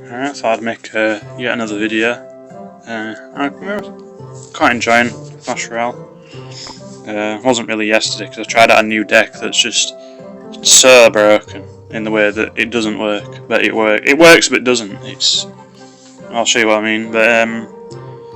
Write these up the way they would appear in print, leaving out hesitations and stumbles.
Alright, so I'd make yet another video. I'm quite enjoying Royale. Wasn't really yesterday because I tried out a new deck that's just so broken in the way that it doesn't work, but it works but doesn't. I'll show you what I mean. But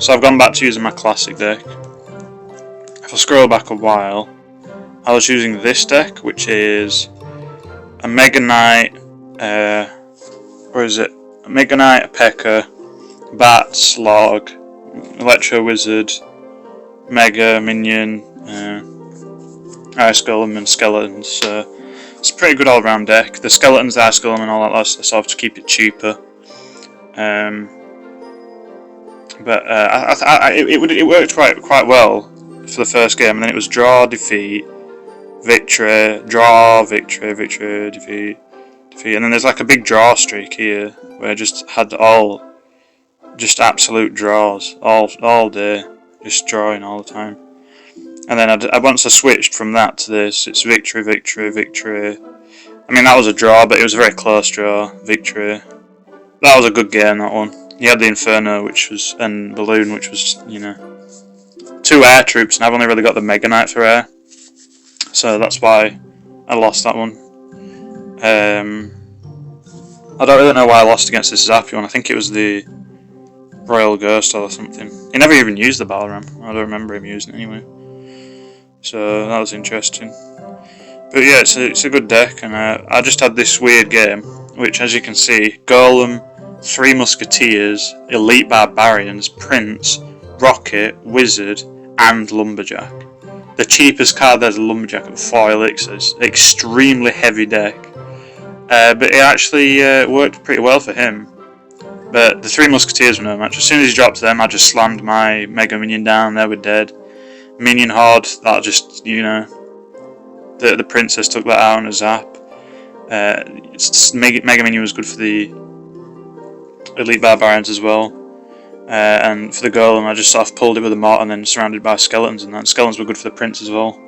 so I've gone back to using my classic deck. If I scroll back a while, I was using this deck, which is a Mega Knight, where is it? A Mega Knight, a P.E.K.K.A, Bat, Slog, Electro Wizard, Mega Minion, Ice Golem and Skeletons. So it's a pretty good all round deck. The Skeletons, the Ice Golem and all that stuff to keep it cheaper. But it worked quite well for the first game, and then it was draw, defeat, victory, draw, victory, victory, defeat, defeat, and then there's like a big draw streak here where I just had just absolute draws all day, just drawing all the time. And then once I switched from that to this, it's victory, victory, victory. I mean, that was a draw, but it was a very close draw. Victory. That was a good game, that one. You had the Inferno, and Balloon, which was, you know, 2 air troops, and I've only really got the Mega Knight for air. So that's why I lost that one. I don't really know why I lost against this Zappy one. I think it was the Royal Ghost or something. He never even used the Battle Ram. I don't remember him using it anyway. So that was interesting. But yeah, it's a good deck, and I just had this weird game, which, as you can see, Golem, 3 Musketeers, Elite Barbarians, Prince, Rocket, Wizard, and Lumberjack. The cheapest card there's a Lumberjack at 4 elixirs. Extremely heavy deck. But it actually worked pretty well for him. But the 3 Musketeers were no match. As soon as he dropped them, I just slammed my Mega Minion down, they were dead. Minion Horde, that just, you know, the Princess took that out on a zap. Mega Minion was good for the Elite Barbarians as well. And for the Golem, I just sort of pulled it with a Mortar and then surrounded by Skeletons, and that Skeletons were good for the Prince as well.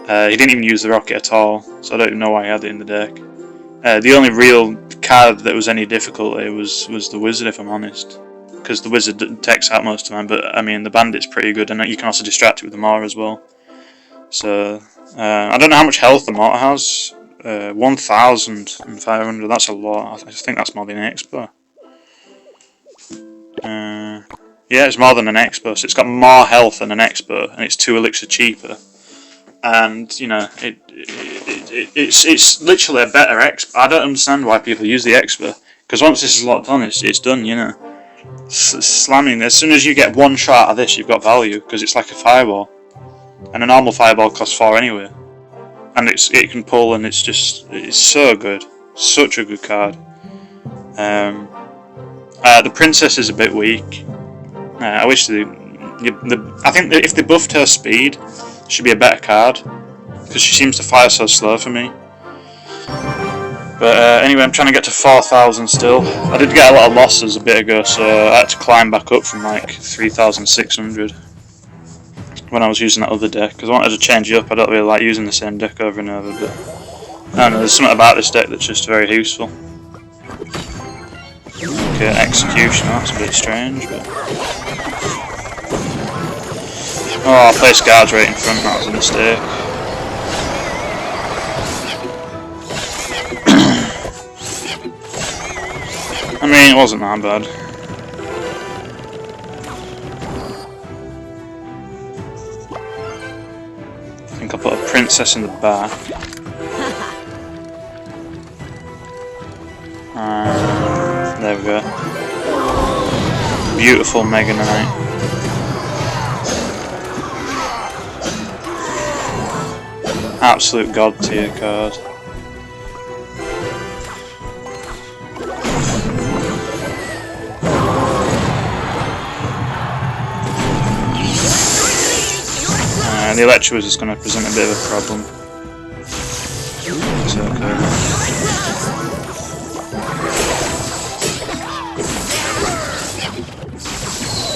He didn't even use the Rocket at all, so I don't even know why he had it in the deck. The only real card that was any difficulty was the Wizard, if I'm honest. Because the Wizard takes out most of them, but I mean the Bandit's pretty good, and you can also distract it with the Mortar as well. So I don't know how much health the Mortar has. 1,500. That's a lot. I think that's more than an Expo. Yeah, it's more than an Expo. So it's got more health than an Expo, and it's 2 elixir cheaper. And you know, it's literally a better Expo. I don't understand why people use the Expo, because once this is locked on, it's done. You know. Slamming, as soon as you get 1 shot of this, you've got value, because it's like a fireball, and a normal fireball costs 4 anyway, and it can pull, and it's so good, such a good card. The Princess is a bit weak. I wish I think that if they buffed her speed, she'd be a better card, because she seems to fire so slow for me. But anyway, I'm trying to get to 4,000 still. I did get a lot of losses a bit ago, so I had to climb back up from like 3,600 when I was using that other deck, because I wanted to change it up. I don't really like using the same deck over and over, but I don't know, there's something about this deck that's just very useful. Okay, Execution, that's a bit strange, but... Oh, I placed guards right in front, that was a mistake. I mean, it wasn't that bad. I think I'll put a Princess in the back. There we go. Beautiful Mega Knight. Absolute god tier card. The Electro is going to present a bit of a problem. It's okay.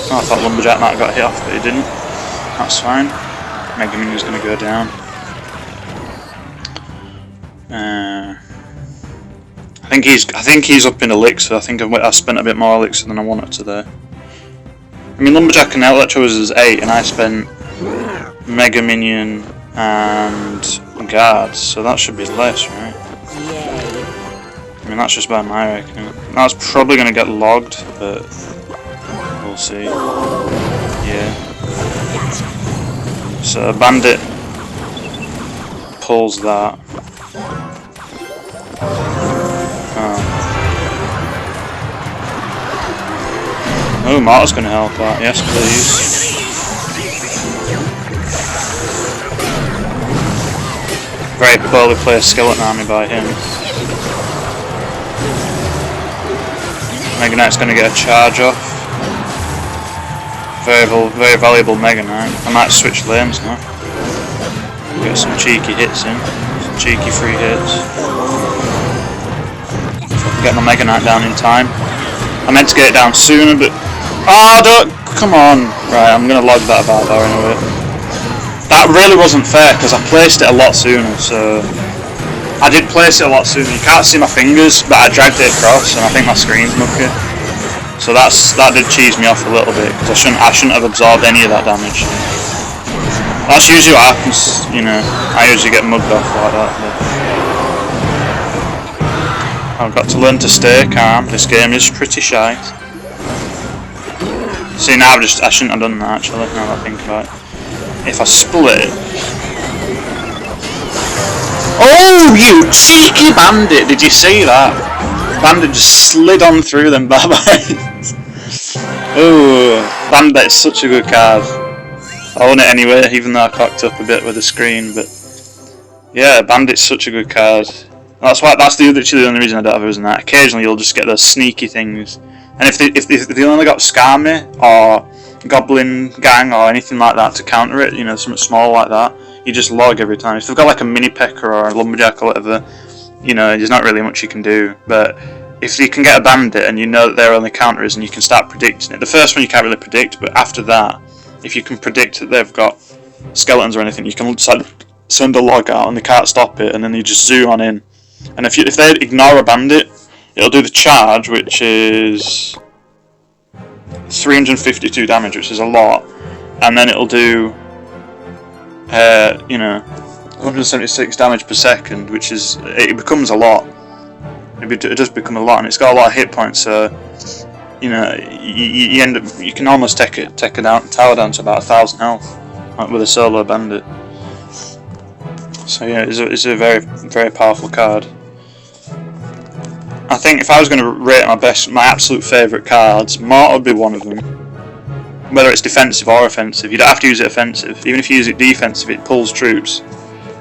Oh, I thought Lumberjack might have got hit off, but he didn't. That's fine. Mega Minion's going to go down. I think he's up in elixir. I think I spent a bit more elixir than I wanted today. I mean, Lumberjack and Electro was 8, and I spent Mega Minion and Guards, so that should be less, right? I mean, that's just by my reckoning. That's probably going to get logged, but we'll see. Yeah. So Bandit pulls that. Oh, Mortar's going to help that. Yes, please. Very poorly placed skeleton army by him. Mega Knight's going to get a charge off. Very valuable Mega Knight. I might switch lanes now. Get some cheeky hits in. Some cheeky free hits. Get my Mega Knight down in time. I meant to get it down sooner, but... Oh, don't... Come on. Right, I'm going to log that Barbar anyway. That really wasn't fair, because I placed it a lot sooner, so... I did place it a lot sooner. You can't see my fingers, but I dragged it across, and I think my screen's mucky. So that did cheese me off a little bit, because I shouldn't have absorbed any of that damage. That's usually what happens, you know. I usually get mugged off like that. But I've got to learn to stay calm. This game is pretty shite. See, now I shouldn't have done that actually, now that I think about it. If I split... Oh, you cheeky bandit! Did you see that? Bandit just slid on through them barbarians. Oh, Bandit's such a good card. I own it anyway, even though I cocked up a bit with the screen, but... Yeah, Bandit's such a good card. That's literally the only reason I don't have it, isn't that? Occasionally you'll just get those sneaky things. And if they only got Skarmy or Goblin Gang or anything like that to counter it, you know, something small like that, you just log every time. If they've got like a mini pecker or a lumberjack or whatever, you know, there's not really much you can do. But if you can get a bandit and you know that they're only counters and you can start predicting it, the first one you can't really predict, but after that, if you can predict that they've got skeletons or anything, you can send a log out and they can't stop it, and then you just zoom on in. And if they ignore a bandit, it'll do the charge, which is 352 damage, which is a lot, and then it'll do, you know, 176 damage per second, which is, it becomes a lot. It does become a lot, and it's got a lot of hit points. So, you know, you end up, you can almost take a tower down to about 1,000 health, like with a solo bandit. So yeah, it's a very, very powerful card. I think if I was going to rate my absolute favourite cards, Mortar would be one of them. Whether it's defensive or offensive, you don't have to use it offensive. Even if you use it defensive, it pulls troops.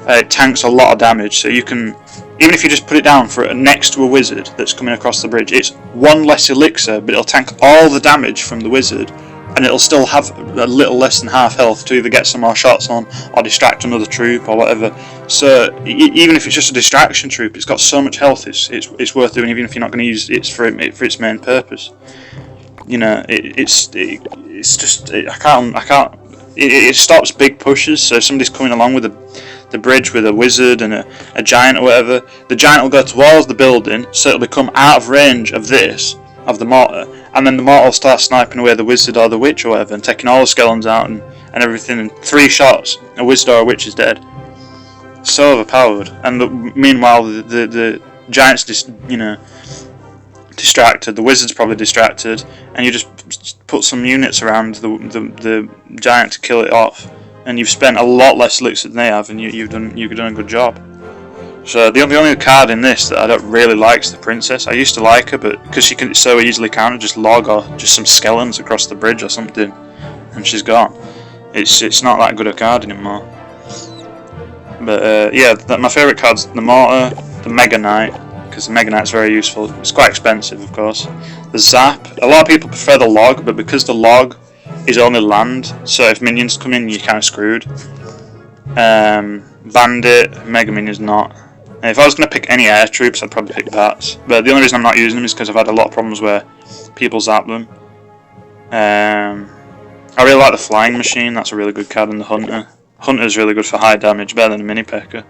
It tanks a lot of damage, so you can, even if you just put it down for next to a wizard that's coming across the bridge, it's one less elixir, but it'll tank all the damage from the wizard, and it'll still have a little less than half health to either get some more shots on or distract another troop or whatever. So even if it's just a distraction troop, it's got so much health. It's worth doing, even if you're not going to use it for its main purpose. You know, it stops big pushes. So if somebody's coming along with the bridge with a wizard and a giant or whatever, the giant will go towards the building, so it'll become out of range of the mortar, and then the mortar will start sniping away the wizard or the witch or whatever, and taking all the skeletons out and everything. In 3 shots, a wizard or a witch is dead. So overpowered. And meanwhile, the giant's distracted, the wizard's probably distracted, and you just put some units around the giant to kill it off, and you've spent a lot less elixir than they have, and you've done a good job. So the only card in this that I don't really like is the princess. I used to like her, but because she can so easily counter, just log or just some skeletons across the bridge or something, and she's gone. It's not that good a card anymore. But yeah, my favourite card's the Mortar, the Mega Knight, because the Mega Knight's very useful. It's quite expensive, of course. The Zap, a lot of people prefer the log, but because the log is only land, so if minions come in, you're kind of screwed. Bandit, Mega Minion's not. And if I was going to pick any air troops, I'd probably pick that. But the only reason I'm not using them is because I've had a lot of problems where people zap them. I really like the Flying Machine, that's a really good card, and the Hunter. Hunter's really good for high damage, better than a mini P.E.K.K.A.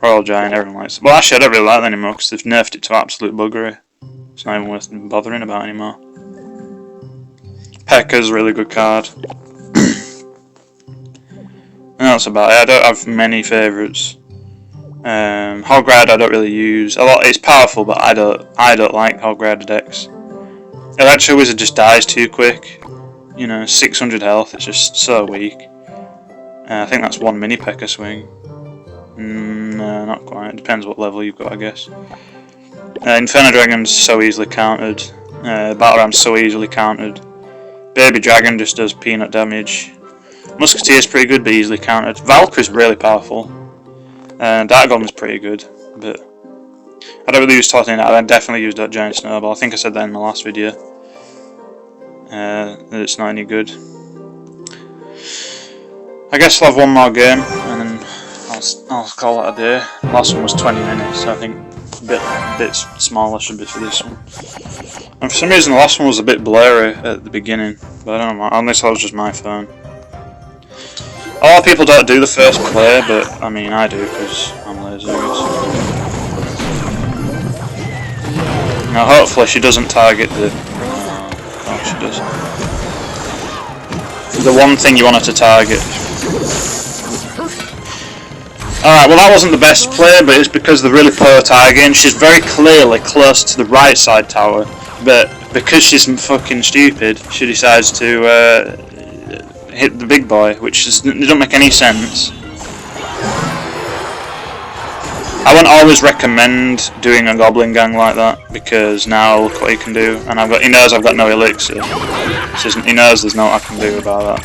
Royal Giant, everyone likes it. Well, actually, I don't really like that anymore because they've nerfed it to absolute buggery. It's not even worth bothering about anymore. Pekka's a really good card. And that's about it. I don't have many favourites. Hog Rider I don't really use. It's powerful, but I don't like Hog Rider decks. Electro Wizard just dies too quick. You know, 600 health. It's just so weak. I think that's one mini Pekka swing. No, not quite. It depends what level you've got, I guess. Inferno Dragon's so easily countered. Battle Ram's so easily countered. Baby Dragon just does peanut damage. Musketeer's pretty good, but easily countered. Valkyrie's really powerful. Dark Golem's pretty good, but I don't really use Totten. I definitely use that Giant Snowball. I think I said that in my last video. That it's not any good. I guess I'll have one more game, and then I'll call it a day. The last one was 20 minutes, so I think a bit smaller should be for this one. And for some reason the last one was a bit blurry at the beginning, but I don't know, unless that was just my phone. A lot of people don't do the first play, but I mean I do because I'm lazy, I guess. Now hopefully she doesn't target the... Oh, she does. The one thing you want her to target. Alright, well that wasn't the best play, but it's because they're really poor targeting. She's very clearly close to the right side tower, but because she's fucking stupid, she decides to hit the big boy, which doesn't make any sense. I wouldn't always recommend doing a goblin gang like that, because now look what he can do, and he knows I've got no elixir, so he knows there's no I can do about that.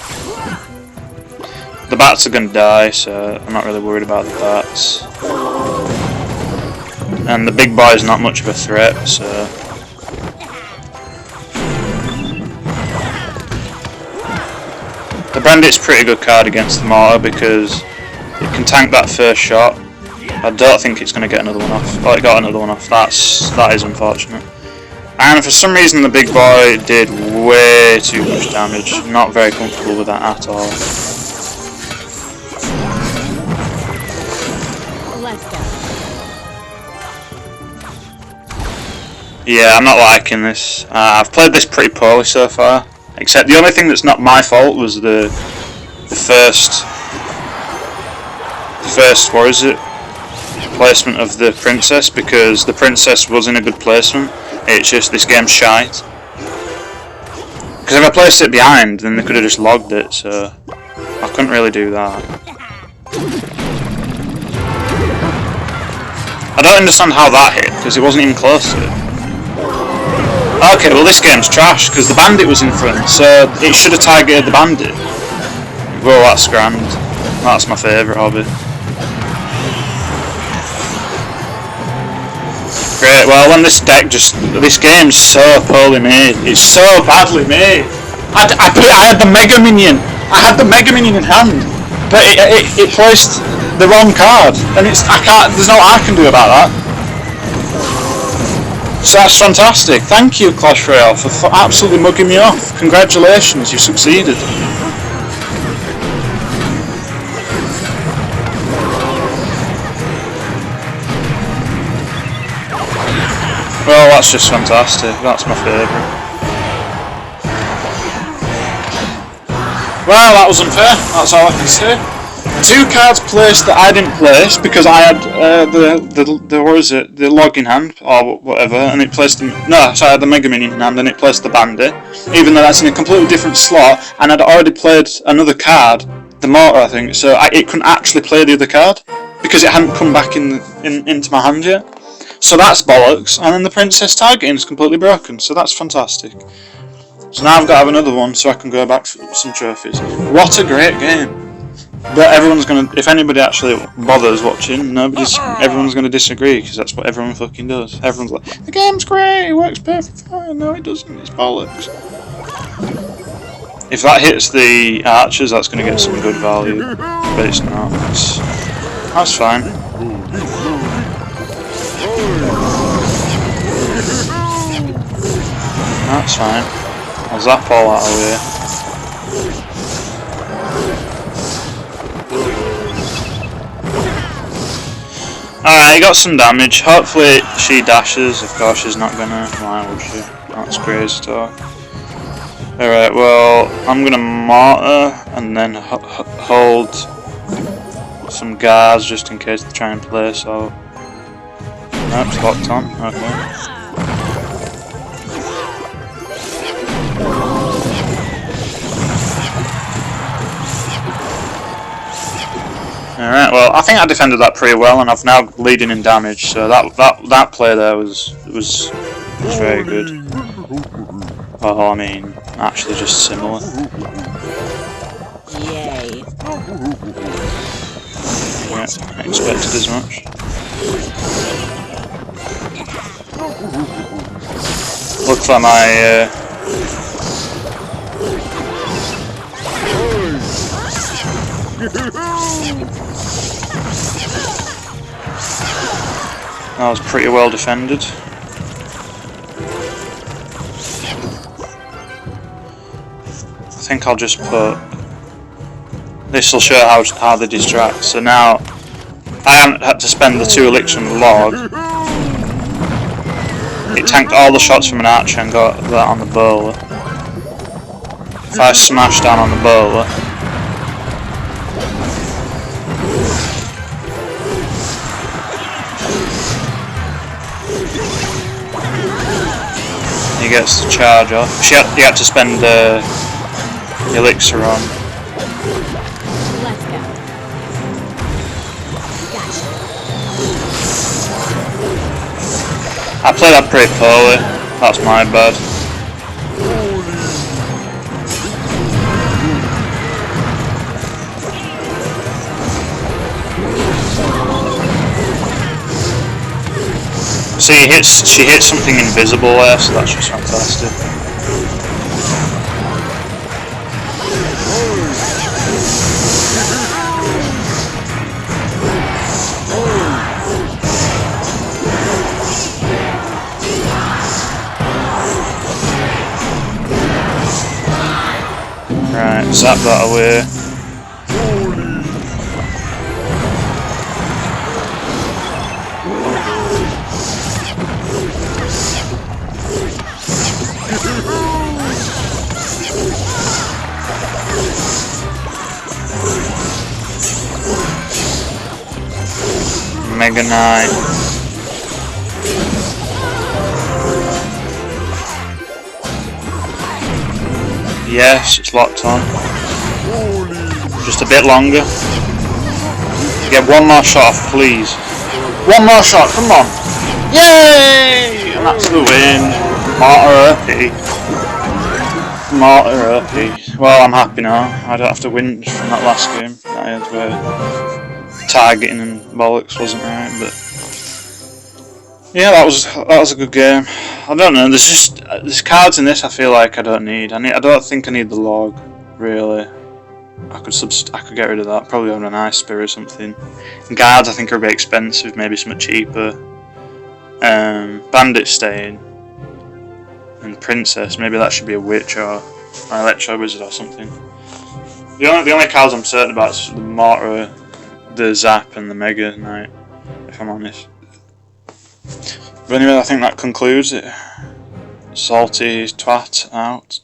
The bats are going to die, so I'm not really worried about the bats. And the big boy is not much of a threat, so... The Bandit's a pretty good card against the Mortar because it can tank that first shot. I don't think it's going to get another one off. Oh, it got another one off. That is unfortunate. And for some reason the big boy did way too much damage. Not very comfortable with that at all. Yeah, I'm not liking this. I've played this pretty poorly so far. Except the only thing that's not my fault was the first what is it? Placement of the princess, because the princess was in a good placement. It's just this game's shite. Because if I placed it behind, then they could have just logged it, so I couldn't really do that. I don't understand how that hit, because it wasn't even close to it. Okay, well this game's trash, because the bandit was in front, so it should have targeted the bandit. Well, that's grand. That's my favourite hobby. Great, well when this game's so poorly made. It's so badly made. I had the Mega Minion. I had the Mega Minion in hand, but it placed the wrong card, and there's no I can do about that. So that's fantastic. Thank you, Clash Royale, for absolutely mugging me off. Congratulations, you succeeded. Well, that's just fantastic. That's my favourite. Well, that was unfair. That's all I can say. 2 cards placed that I didn't place because I had what is it, the log in hand or whatever, and it placed I had the Mega Minion in hand and it placed the Bandit, even though that's in a completely different slot, and I'd already played another card, the Mortar I think, so it couldn't actually play the other card because it hadn't come back into my hand yet. So that's bollocks, and then the princess targeting is completely broken, so that's fantastic. So now I've got to have another one so I can go back for some trophies. What a great game! But everyone's gonna, if anybody actually bothers watching, everyone's gonna disagree, because that's what everyone fucking does. Everyone's like, the game's great, it works perfectly fine. No it doesn't, it's bollocks. If that hits the archers, that's gonna get some good value, but it's not. That's fine. That's fine. I'll zap all that away. Alright, he got some damage. Hopefully she dashes. Of course she's not gonna. Why would she? That's crazy talk. Alright, well, I'm gonna mortar and then hold some guards just in case they try and play, so... Nope, it's locked on. Okay. Alright, well, I think I defended that pretty well, and I've now leading in damage, so that play there was very good. Oh, I mean, actually just similar. Yay. Yeah, I expected as much. Looks like my that was pretty well defended. I think I'll just put... This will show how they distract. So now, I haven't had to spend the 2 elixir on the log. It tanked all the shots from an archer and got that on the bowler. If I smash down on the bowler... He gets the charge off. He had to spend the elixir on. Let's go. Gotcha. I played that pretty poorly. That's my bad. See, she hits something invisible there, so that's just fantastic. Right, zap that away. Mega Knight. Yes, it's locked on. Just a bit longer. Get one more shot off, please. One more shot, come on. Yay! And that's the win. Mortar OP. Mortar OP. Well, I'm happy now. I don't have to win from that last game that I had where targeting and bollocks wasn't right, but yeah, that was a good game. I don't know. There's cards in this I feel like I don't need. I don't think I need the log really. I could get rid of that. Probably on an ice spear or something. Guards I think are a bit expensive. Maybe something cheaper. Bandit Stain and Princess. Maybe that should be a witch or an electro wizard or something. The only cards I'm certain about is the Mortar, the Zap, and the Mega Knight. If I'm honest. But anyway, I think that concludes it. Salty twat out.